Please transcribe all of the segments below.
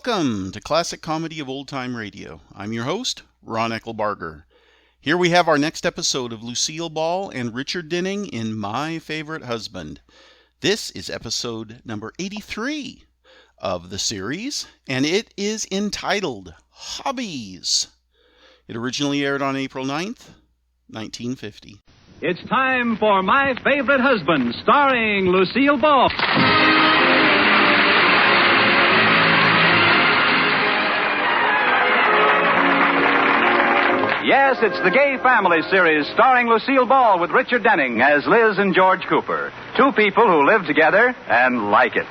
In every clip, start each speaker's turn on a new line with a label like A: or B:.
A: Welcome to Classic Comedy of Old Time Radio. I'm your host, Ron Eckelbarger. Here we have our next episode of Lucille Ball and Richard Denning in My Favorite Husband. This is episode number 83 of the series, and it is entitled Hobbies. It originally aired on April 9th, 1950.
B: It's time for My Favorite Husband, starring Lucille Ball. Yes, it's the Gay Family series starring Lucille Ball with Richard Denning as Liz and George Cooper. Two people who live together and like it.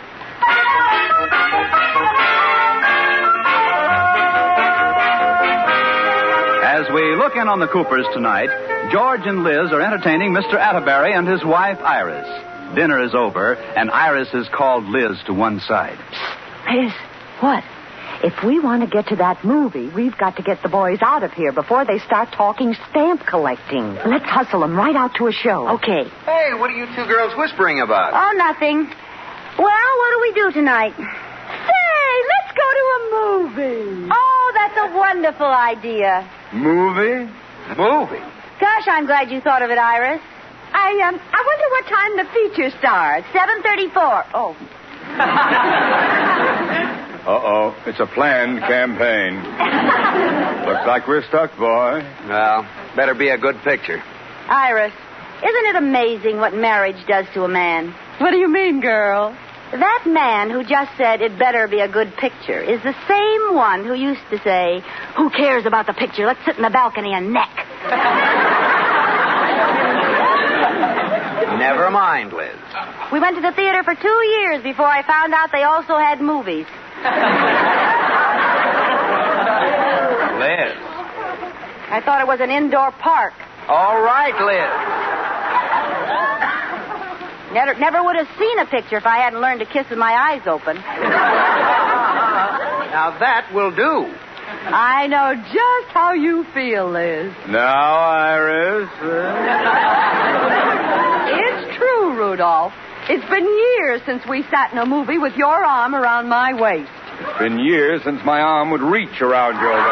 B: As we look in on the Coopers tonight, George and Liz are entertaining Mr. Atterbury and his wife, Iris. Dinner is over, and Iris has called Liz to one side.
C: Liz, what? If we want to get to that movie, we've got to get the boys out of here before they start talking stamp collecting. Let's hustle them right out to a show. Okay.
D: Hey, what are you two girls whispering about?
E: Oh, nothing. Well, what do we do tonight?
C: Say, let's go to a movie.
E: Oh, that's a wonderful idea.
D: Movie? Movie?
E: Gosh, I'm glad you thought of it, Iris.
C: I wonder what time the feature starts.
E: 7:34.
C: Oh.
F: Uh-oh, it's a planned campaign. Looks like we're stuck, boy.
D: Well, better be a good picture.
E: Iris, isn't it amazing what marriage does to a man?
C: What do you mean, girl?
E: That man who just said it better be a good picture is the same one who used to say, who cares about the picture? Let's sit in the balcony and neck.
D: Never mind, Liz.
E: We went to the theater for 2 years before I found out they also had movies.
D: Liz.
E: I thought it was an indoor park.
D: All right, Liz.
E: Never would have seen a picture if I hadn't learned to kiss with my eyes open.
D: Now that will do.
C: I know just how you feel, Liz.
F: Now, Iris.
C: It's true, Rudolph. It's been years since we sat in a movie with your arm around my waist.
F: It's been years since my arm would reach around your waist.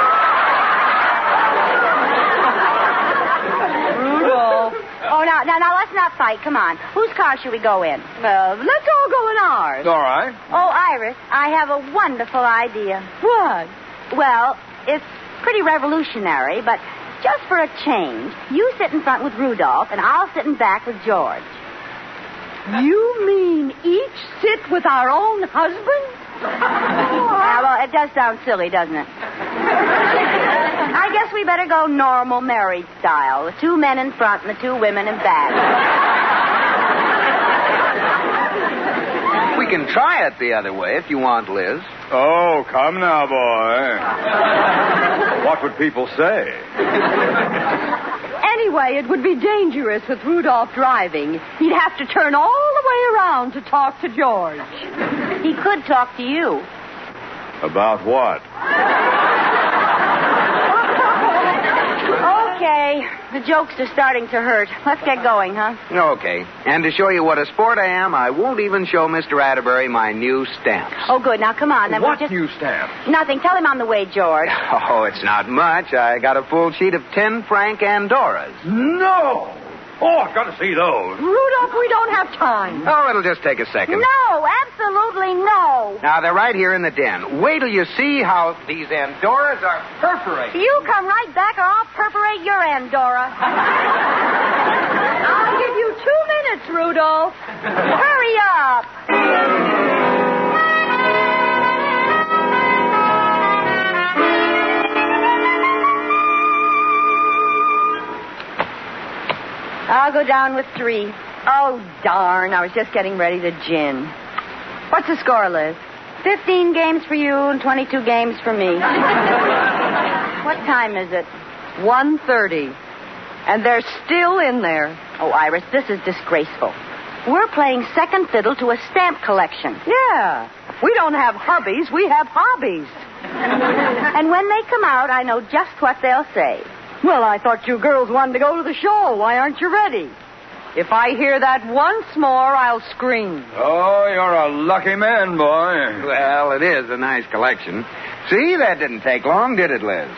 C: Rudolph.
E: Oh, now, let's not fight. Come on. Whose car should we go in?
C: Let's all go in ours.
F: All right.
E: Oh, Iris, I have a wonderful idea.
C: What?
E: Well, it's pretty revolutionary, but just for a change, you sit in front with Rudolph, and I'll sit in back with George.
C: You mean each sit with our own husband?
E: Yeah, well, it does sound silly, doesn't it? I guess we better go normal married style, with 2 men in front and the 2 women in back.
D: We can try it the other way if you want, Liz.
F: Oh, come now, boy. What would people say?
C: Anyway, it would be dangerous with Rudolph driving. He'd have to turn all the way around to talk to George.
E: He could talk to you.
F: About what?
E: Okay, the jokes are starting to hurt. Let's get going, huh?
D: Okay. And to show you what a sport I am, I won't even show Mr. Atterbury my new stamps.
E: Oh, good. Now, come on. Then
F: What
E: we'll just...
F: new stamp?
E: Nothing. Tell him on the way, George.
D: Oh, it's not much. I got a full sheet of 10 franc Andoras.
F: No! Oh, I've got to see those.
C: Rudolph, we don't have time.
D: Oh, it'll just take a second.
E: No, absolutely no.
D: Now, they're right here in the den. Wait till you see how these Andoras are perforated.
E: You come right back or I'll perforate your Andorra.
C: I'll give you 2 minutes, Rudolph.
E: Hurry up. I'll go down with 3.
C: Oh, darn. I was just getting ready to gin. What's the score, Liz?
E: 15 games for you and 22 games for me. What time is it?
C: 1:30. And they're still in there.
E: Oh, Iris, this is disgraceful. We're playing second fiddle to a stamp collection.
C: Yeah. We don't have hubbies. We have hobbies.
E: And when they come out, I know just what they'll say.
C: Well, I thought you girls wanted to go to the show. Why aren't you ready? If I hear that once more, I'll scream.
F: Oh, you're a lucky man, boy.
D: Well, it is a nice collection. See, that didn't take long, did it, Liz?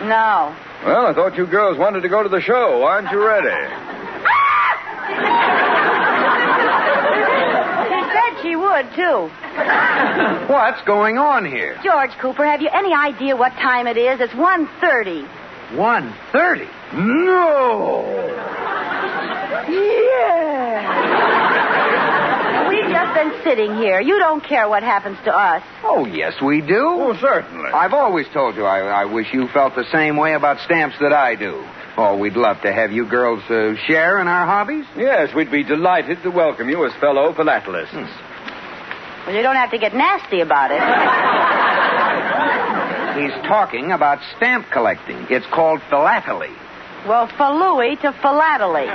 E: No.
F: Well, I thought you girls wanted to go to the show. Aren't you ready?
E: She said she would, too.
D: What's going on here?
E: George Cooper, have you any idea what time it is? It's 1:30.
D: 1:30? No!
E: Yeah. We've just been sitting here. You don't care what happens to us.
D: Oh, yes, we do.
F: Oh, certainly.
D: I've always told you I wish you felt the same way about stamps that I do. Oh, we'd love to have you girls share in our hobbies.
F: Yes, we'd be delighted to welcome you as fellow philatelists.
E: Well, you don't have to get nasty about it.
D: He's talking about stamp collecting. It's called philately.
E: Well, philooey to philately.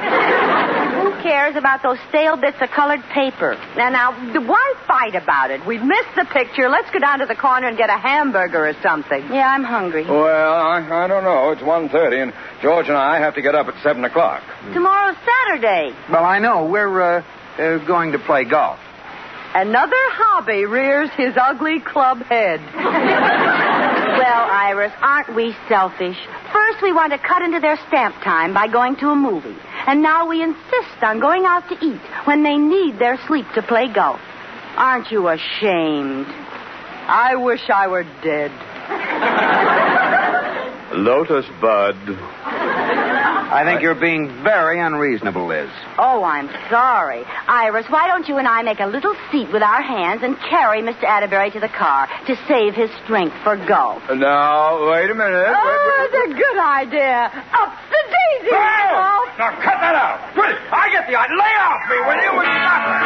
E: Who cares about those stale bits of colored paper?
C: Now, why fight about it? We've missed the picture. Let's go down to the corner and get a hamburger or something.
E: Yeah, I'm hungry.
F: Well, I don't know. It's 1:30, and George and I have to get up at 7 o'clock.
E: Tomorrow's Saturday.
D: Well, I know. We're going to play golf.
C: Another hobby rears his ugly club head.
E: Well, Iris, aren't we selfish? First, we want to cut into their stamp time by going to a movie. And now we insist on going out to eat when they need their sleep to play golf. Aren't you ashamed?
C: I wish I were dead.
F: Lotus Bud.
D: I think you're being very unreasonable, Liz.
E: Oh, I'm sorry. Iris, why don't you and I make a little seat with our hands and carry Mr. Atterbury to the car to save his strength for golf?
F: Now, wait a minute.
C: Oh, that's a good idea. Up the daisy.
F: Oh! Now, cut that out. Quick, I get the idea. Lay off me, will you? Stop it.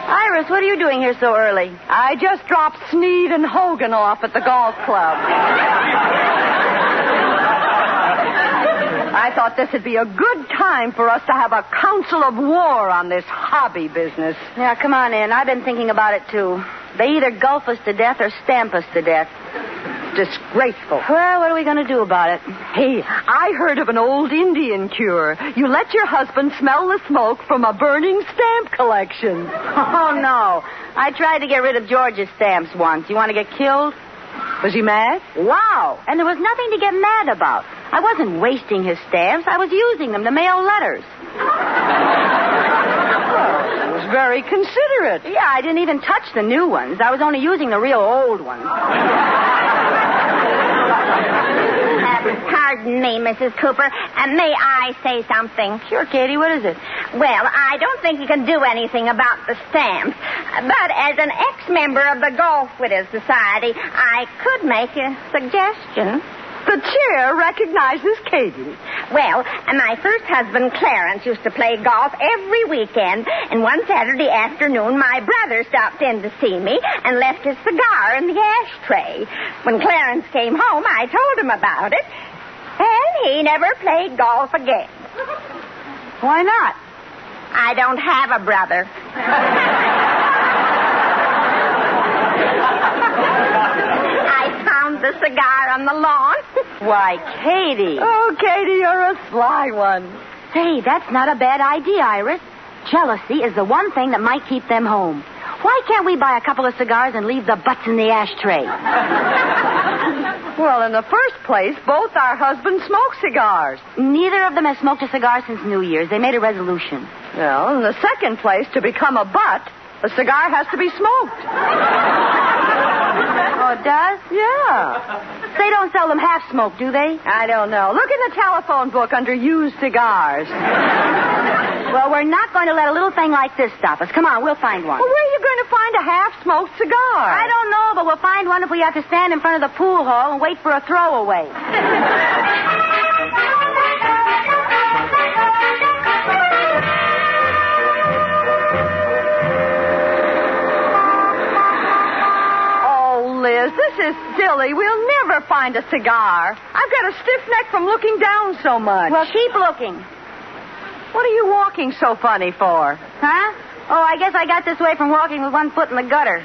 E: Iris, what are you doing here so early?
C: I just dropped Sneed and Hogan off at the golf club. I thought this would be a good time for us to have a council of war on this hobby business.
E: Yeah, come on in. I've been thinking about it, too. They either golf us to death or stamp us to death.
C: Disgraceful.
E: Well, what are we going to do about it?
C: Hey, I heard of an old Indian cure. You let your husband smell the smoke from a burning stamp collection.
E: Oh, no. I tried to get rid of George's stamps once. You want to get killed?
C: Was he mad?
E: Wow. And there was nothing to get mad about. I wasn't wasting his stamps. I was using them to mail letters.
C: It was very considerate.
E: Yeah, I didn't even touch the new ones. I was only using the real old ones.
G: Pardon me, Mrs. Cooper. May I say something?
E: Sure, Katie, what is it?
G: Well, I don't think you can do anything about the stamps. But as an ex-member of the Golf Widows Society, I could make a suggestion.
C: The chair recognizes Katie.
G: Well, my first husband, Clarence, used to play golf every weekend. And one Saturday afternoon, my brother stopped in to see me and left his cigar in the ashtray. When Clarence came home, I told him about it. And he never played golf again.
E: Why not?
G: I don't have a brother. I found the cigar on the lawn.
E: Why, Katie.
C: Oh, Katie, you're a sly one.
E: Say, that's not a bad idea, Iris. Jealousy is the one thing that might keep them home. Why can't we buy a couple of cigars and leave the butts in the ashtray?
C: Well, in the first place, both our husbands smoke cigars.
E: Neither of them has smoked a cigar since New Year's. They made a resolution.
C: Well, in the second place, to become a butt, a cigar has to be smoked.
E: Oh, it does?
C: Yeah.
E: They don't sell them half smoked, do they?
C: I don't know. Look in the telephone book under used cigars.
E: Well, we're not going to let a little thing like this stop us. Come on, we'll find one.
C: Well, where are you going to find a half-smoked cigar?
E: I don't know, but we'll find one if we have to stand in front of the pool hall and wait for a throwaway.
C: Liz, this is silly. We'll never find a cigar. I've got a stiff neck from looking down so much.
E: Well, keep looking.
C: What are you walking so funny for?
E: Huh? Oh, I guess I got this way from walking with one foot in the gutter.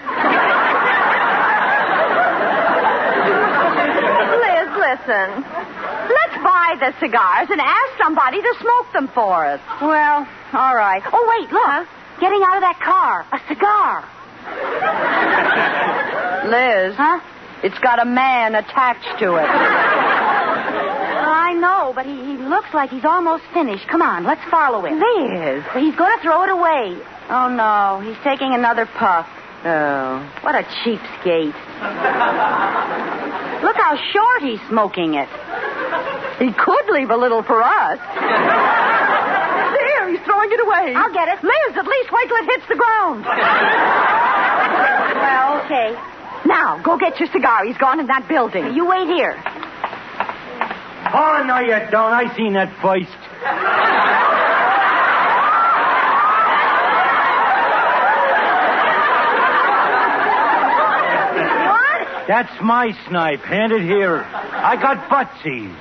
C: Liz, listen. Let's buy the cigars and ask somebody to smoke them for us.
E: Well, all right. Oh, wait, look.
C: Huh?
E: Getting out of that car. A cigar.
C: Liz.
E: Huh?
C: It's got a man attached to it.
E: I know, but he looks like he's almost finished. Come on, let's follow him.
C: Liz.
E: He's going to throw it away. Oh, no. He's taking another puff.
C: Oh.
E: What a cheapskate. Look how short he's smoking it.
C: He could leave a little for us. There, he's throwing it away.
E: I'll get it.
C: Liz, at least wait till it hits the ground.
E: Well, okay.
C: Now, go get your cigar. He's gone in that building.
E: You wait here.
H: Oh, no, you don't. I seen that first.
E: What?
H: That's my snipe. Hand it here. I got buttsies.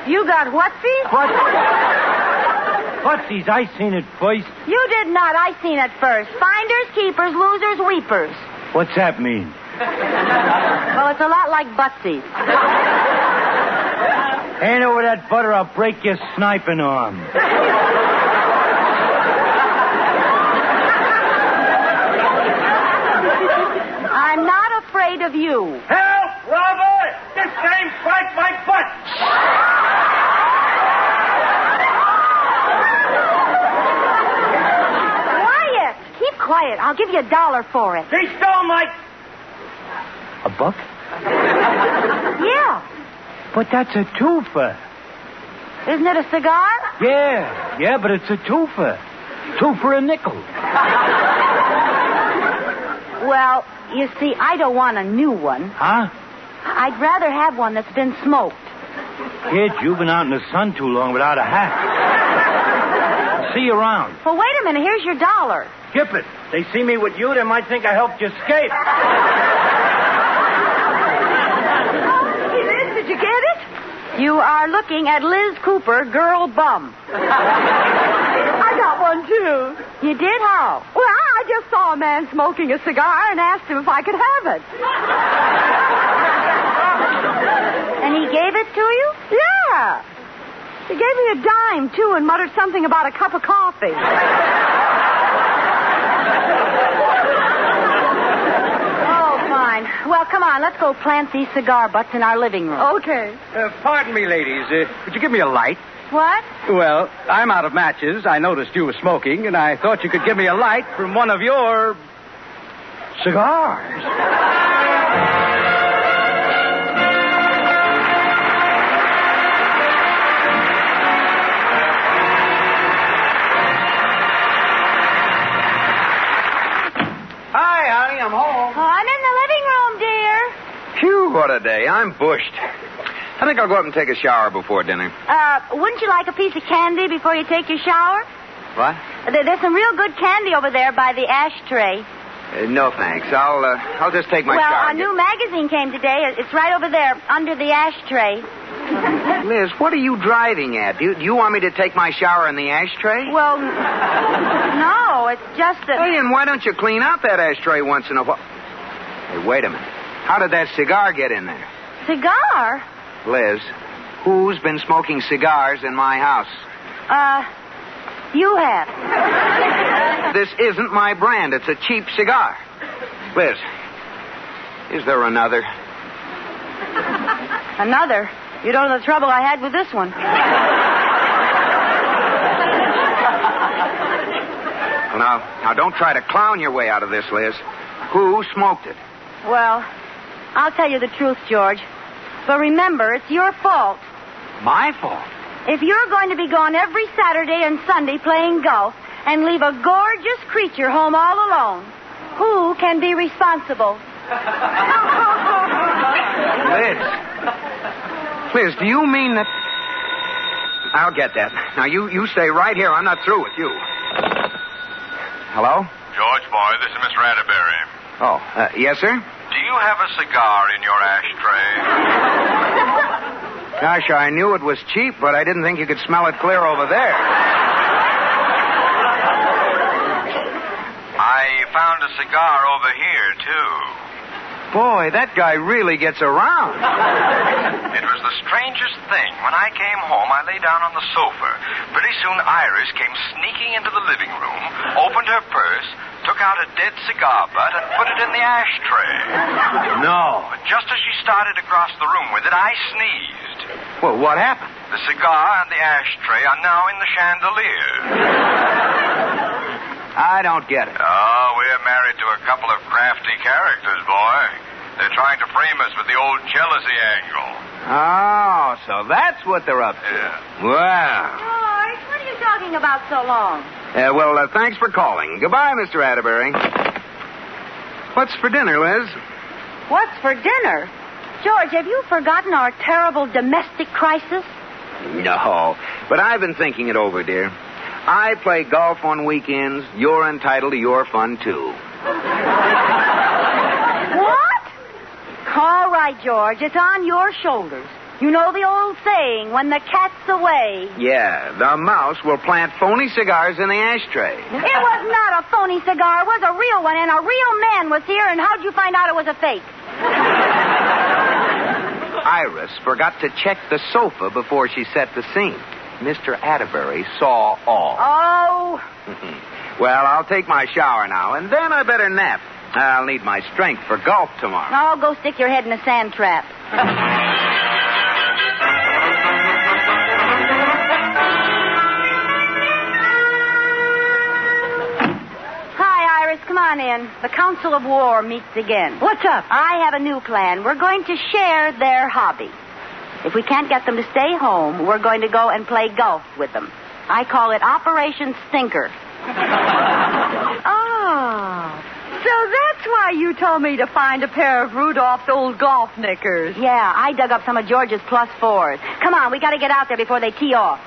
E: You got whatsies?
H: Buttsies, I seen it first.
E: You did not. I seen it first. Finders, keepers, losers, weepers.
H: What's that mean?
E: Well, it's a lot like buttsies.
H: Hand over that butter, I'll break your sniping arm.
E: I'm not afraid of you.
H: Help, Robert! This thing spiked my butt!
E: Quiet. Keep quiet. I'll give you $1 for it.
H: He stole my... A buck?
E: Yeah.
H: But that's a twofer.
E: Isn't it a cigar?
H: Yeah, but it's a twofer. Two for a nickel.
E: Well, you see, I don't want a new one.
H: Huh?
E: I'd rather have one that's been smoked.
H: Kid, you've been out in the sun too long without a hat. See you around.
E: Well, wait a minute. Here's your $1.
H: Skip it. They see me with you, they might think I helped you escape.
C: Hey, Liz, did you get it?
E: You are looking at Liz Cooper, girl bum.
C: I got one, too.
E: You did how?
C: Well, I just saw a man smoking a cigar and asked him if I could have it.
E: And he gave it to you?
C: Yeah. He gave me a dime, too, and muttered something about a cup of coffee.
E: Oh, fine. Well, come on. Let's go plant these cigar butts in our living room.
C: Okay.
F: Pardon me, ladies. Would you give me a light?
E: What?
F: Well, I'm out of matches. I noticed you were smoking, and I thought you could give me a light from one of your cigars.
D: Hi, honey, I'm home.
E: Oh, I'm in the living room, dear.
D: Phew, what a day. I'm bushed. I think I'll go up and take a shower before dinner.
E: Wouldn't you like a piece of candy before you take your shower?
D: What?
E: There's some real good candy over there by the ashtray.
D: No, thanks. I'll just take my
E: Well,
D: shower.
E: a new magazine came today. It's right over there, under the ashtray.
D: Liz, what are you driving at? Do you want me to take my shower in the ashtray?
E: Well, no, it's just that...
D: Hey, and why don't you clean out that ashtray once in a while? Hey, wait a minute. How did that cigar get in there?
E: Cigar?
D: Liz, who's been smoking cigars in my house?
E: You have.
D: This isn't my brand. It's a cheap cigar. Liz, is there another?
E: Another? You don't know the trouble I had with this one.
D: Well, now, don't try to clown your way out of this, Liz. Who smoked it?
E: Well, I'll tell you the truth, George. But remember, it's your fault.
D: My fault?
E: If you're going to be gone every Saturday and Sunday playing golf and leave a gorgeous creature home all alone, who can be responsible?
D: Liz, do you mean that... I'll get that. Now, you stay right here. I'm not through with you. Hello?
I: George, boy, this is Mr. Atterbury.
D: Oh, yes, sir?
I: Do you have a cigar in your ashtray?
D: Gosh, I knew it was cheap, but I didn't think you could smell it clear over there.
I: I found a cigar over here, too.
D: Boy, that guy really gets around.
I: It was the strangest thing. When I came home, I lay down on the sofa. Pretty soon, Iris came sneaking into the living room, opened her purse, took out a dead cigar butt, and put it in the ashtray.
D: No.
I: But just as she started to cross the room with it, I sneezed.
D: Well, what happened?
I: The cigar and the ashtray are now in the chandelier.
D: I don't get it.
I: Oh, we're married to a couple of crafty characters, boy. They're trying to frame us with the old jealousy angle.
D: Oh, so that's what they're up to.
I: Yeah.
D: Well.
E: George, what are you talking about so long?
D: Thanks for calling. Goodbye, Mr. Atterbury. What's for dinner, Liz?
E: What's for dinner? George, have you forgotten our terrible domestic crisis?
D: No, but I've been thinking it over, dear. I play golf on weekends. You're entitled to your fun, too.
E: What? All right, George, it's on your shoulders. You know the old saying, when the cat's away.
D: Yeah, the mouse will plant phony cigars in the ashtray.
E: It was not a phony cigar. It was a real one, and a real man was here, and how'd you find out it was a fake?
D: Iris forgot to check the sofa before she set the scene. Mr. Atterbury saw all.
E: Oh.
D: Well, I'll take my shower now, and then I better nap. I'll need my strength for golf tomorrow.
E: Oh, go stick your head in a sand trap. Hi, Iris. Come on in. The Council of War meets again.
C: What's up?
E: I have a new plan. We're going to share their hobby. If we can't get them to stay home, we're going to go and play golf with them. I call it Operation Stinker.
C: Oh. So that's why you told me to find a pair of Rudolph's old golf knickers.
E: Yeah, I dug up some of George's plus fours. Come on, we got to get out there before they tee off.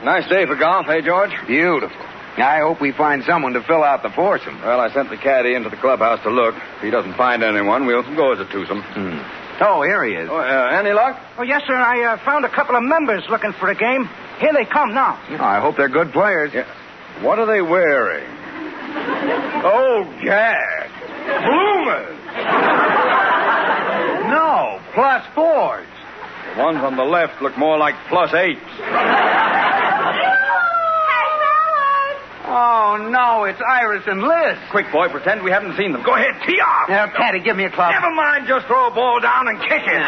F: Nice day for golf, eh, George?
D: Beautiful. I hope we find someone to fill out the foursome.
F: Well, I sent the caddy into the clubhouse to look. If he doesn't find anyone, we'll go as a twosome.
D: Oh, here he is.
F: Oh, any luck?
H: Oh, yes, sir. I found a couple of members looking for a game. Here they come now.
D: Oh, I hope they're good players.
F: Yeah. What are they wearing? Oh, gad. Bloomers.
D: No, plus fours.
F: The ones on the left look more like plus eights.
D: Oh, no, it's Iris and Liz.
F: Quick, boy, pretend we haven't seen them. Go ahead, tee off.
D: Patty, give me a club.
F: Never mind, just throw a ball down and kick it.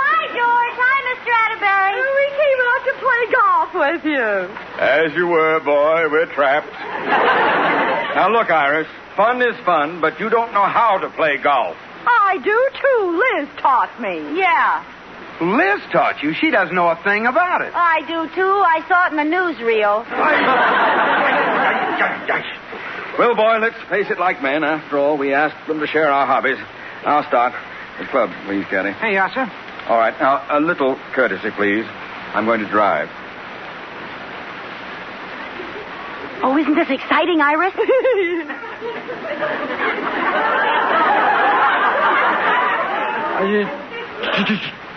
E: Hi, George. Hi, Mr. Atterbury.
C: We came out to play golf with you.
F: As you were, boy. We're trapped. Now, look, Iris. Fun is fun, but you don't know how to play golf.
C: I do, too. Liz taught me.
E: Yeah,
D: Liz taught you. She doesn't know a thing about it.
E: I do, too. I saw it in the newsreel.
F: Well, boy, let's face it like men. After all, we asked them to share our hobbies. I'll start. The club, please, Caddy.
H: Hey, yes, sir.
F: All right. Now, a little courtesy, please. I'm going to drive.
E: Oh, isn't this exciting, Iris?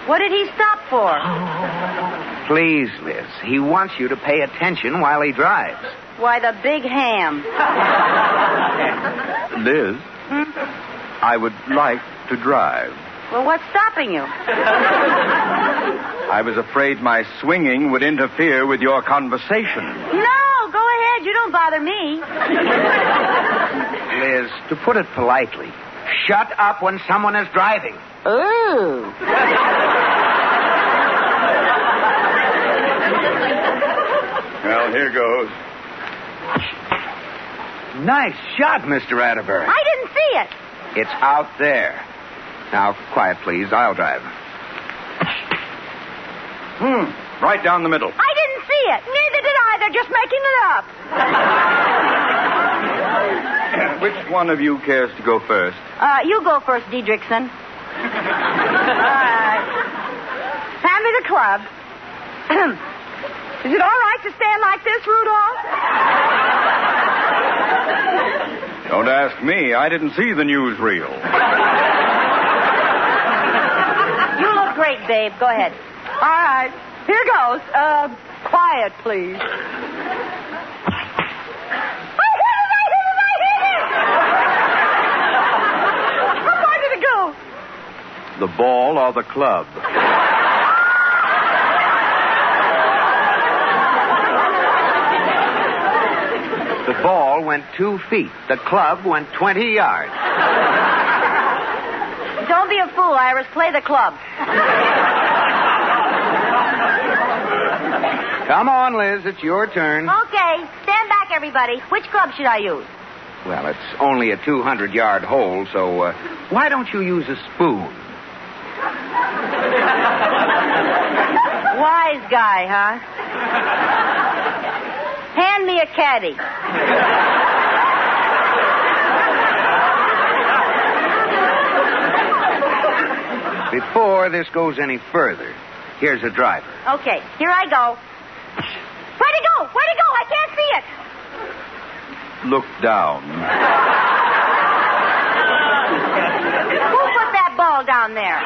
E: What did he stop for?
D: Please, Liz. He wants you to pay attention while he drives.
E: Why, the big ham.
F: Liz, I would like to drive.
E: Well, what's stopping you?
F: I was afraid my swinging would interfere with your conversation.
E: No, go ahead. You don't bother me.
D: Liz, to put it politely, shut up when someone is driving.
E: Ooh.
F: Well, here goes.
D: Nice shot, Mr. Atterbury.
E: I didn't see it.
D: It's out there. Now, quiet, please. I'll drive.
F: Right down the middle.
E: I didn't see it.
C: Neither did I. They're just making it up.
F: Which one of you cares to go first?
E: You go first, Diedrichson. All right. Hand me the club. Is it all right to stand like this, Rudolph?
F: Don't ask me. I didn't see the newsreel.
E: You look great, babe. Go ahead.
C: All right. Here goes. Quiet, please.
G: I hit it!
C: How far did it go?
F: The ball or the club?
D: The ball went 2 feet. The club went 20 yards.
E: Don't be a fool, Iris. Play the club.
D: Come on, Liz. It's your turn.
E: Okay. Stand back, everybody. Which club should I use?
D: Well, it's only a 200-yard hole, so why don't you use a spoon?
E: Wise guy, huh? Hand me a caddy.
D: Before this goes any further, here's a driver.
E: Okay, here I go. Where'd it go? Where'd it go? I can't see it.
F: Look down.
E: Who put that ball down there?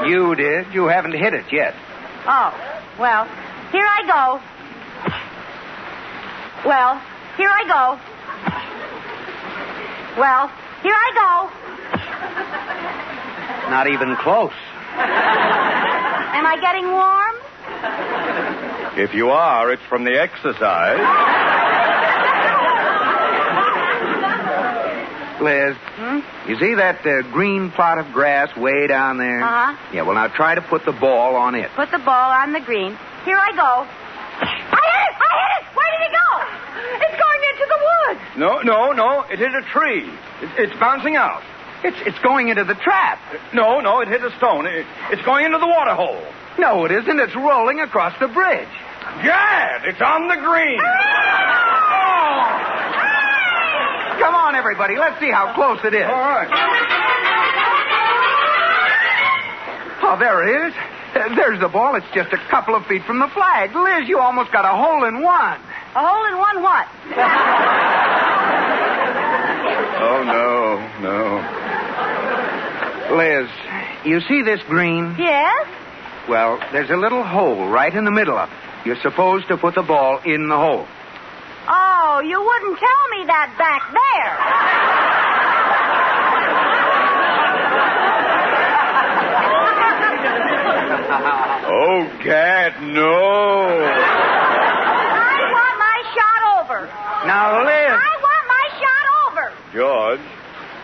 D: You did. You haven't hit it yet.
E: Oh, well, here I go. Well, here I go. Well, here I go.
D: Not even close.
E: Am I getting warm?
F: If you are, it's from the exercise.
D: Liz, you see that green plot of grass way down there?
E: Uh-huh.
D: Yeah, well, now try to put the ball on it.
E: Put the ball on the green. Here I go. I hit it! I hit it! Where did it go?
C: It's going into the woods.
F: No. It hit a tree. It's bouncing out.
D: It's going into the trap.
F: No, it hit a stone. It's going into the water hole.
D: No, it isn't. It's rolling across the bridge.
F: Gad, it's on the green.
D: Come on, everybody. Let's see how close it is.
F: All right.
D: Oh, there it is. There's the ball. It's just a couple of feet from the flag. Liz, you almost got a hole in one.
E: A hole in one what?
F: Oh, no.
D: Liz, you see this green?
E: Yes?
D: Well, there's a little hole right in the middle of it. You're supposed to put the ball in the hole.
E: Oh, you wouldn't tell me that back there.
F: Oh, Gad, no.
E: I want my shot over.
D: Now, Liz.
E: I want my shot over.
F: George,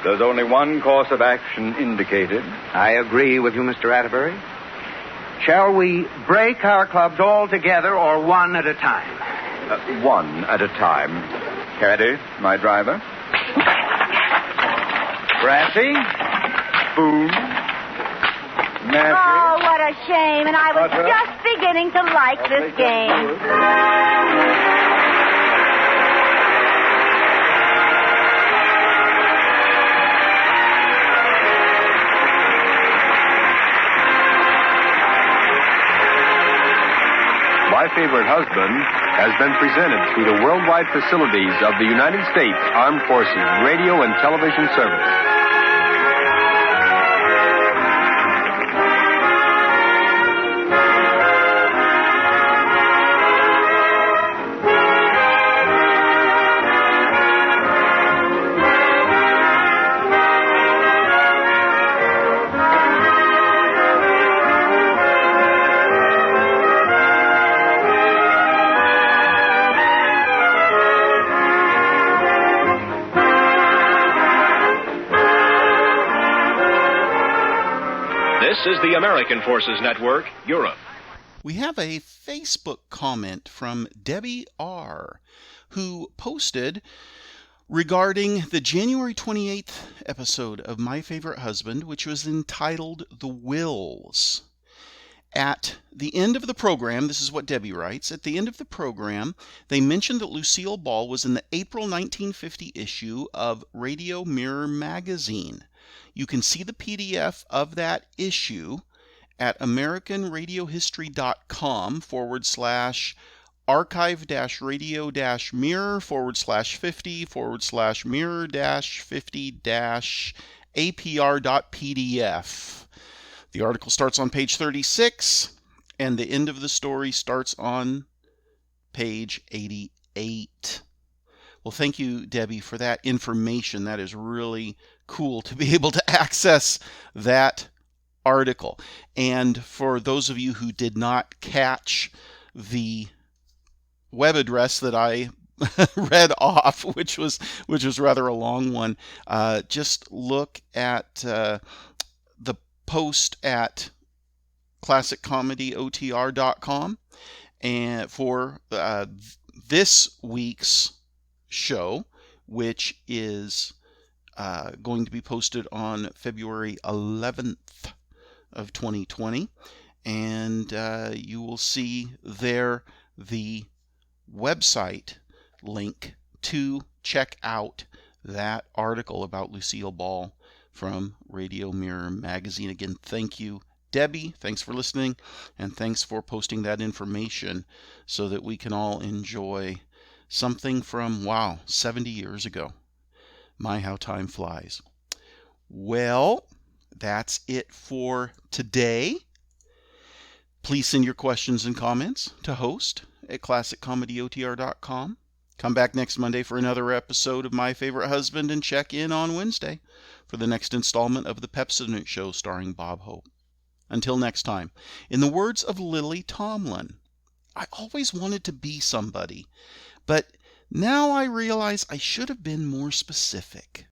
F: there's only one course of action indicated.
D: I agree with you, Mr. Atterbury. Shall we break our clubs all together or one at a time?
F: One at a time. Caddy, my driver. Brassy. Spoon. Nancy.
E: Oh, what a shame. And I was
F: Butter.
E: just beginning to like this game.
J: My Favorite Husband has been presented through the worldwide facilities of the United States Armed Forces Radio and Television Service.
K: This is the American Forces Network, Europe.
A: We have a Facebook comment from Debbie R., who posted regarding the January 28th episode of My Favorite Husband, which was entitled The Wills. At the end of the program, this is what Debbie writes, at the end of the program, they mentioned that Lucille Ball was in the April 1950 issue of Radio Mirror magazine. You can see the PDF of that issue at americanradiohistory.com/archive-radio-mirror/50/mirror-50-apr.pdf. The article starts on page 36, and the end of the story starts on page 88. Well, thank you, Debbie, for that information. That is really cool to be able to access that article. And for those of you who did not catch the web address that I read off, which was rather a long one, just look at the post at classiccomedyotr.com and for this week's show, which is going to be posted on February 11th of 2020, and you will see there the website link to check out that article about Lucille Ball from Radio Mirror magazine. Again, thank you, Debbie. Thanks for listening, and thanks for posting that information so that we can all enjoy something from, 70 years ago. My, how time flies. Well, that's it for today. Please send your questions and comments to host@classiccomedyotr.com. Come back next Monday for another episode of My Favorite Husband, and check in on Wednesday for the next installment of The Pepsodent Show starring Bob Hope. Until next time, in the words of Lily Tomlin, I always wanted to be somebody, but now I realize I should have been more specific.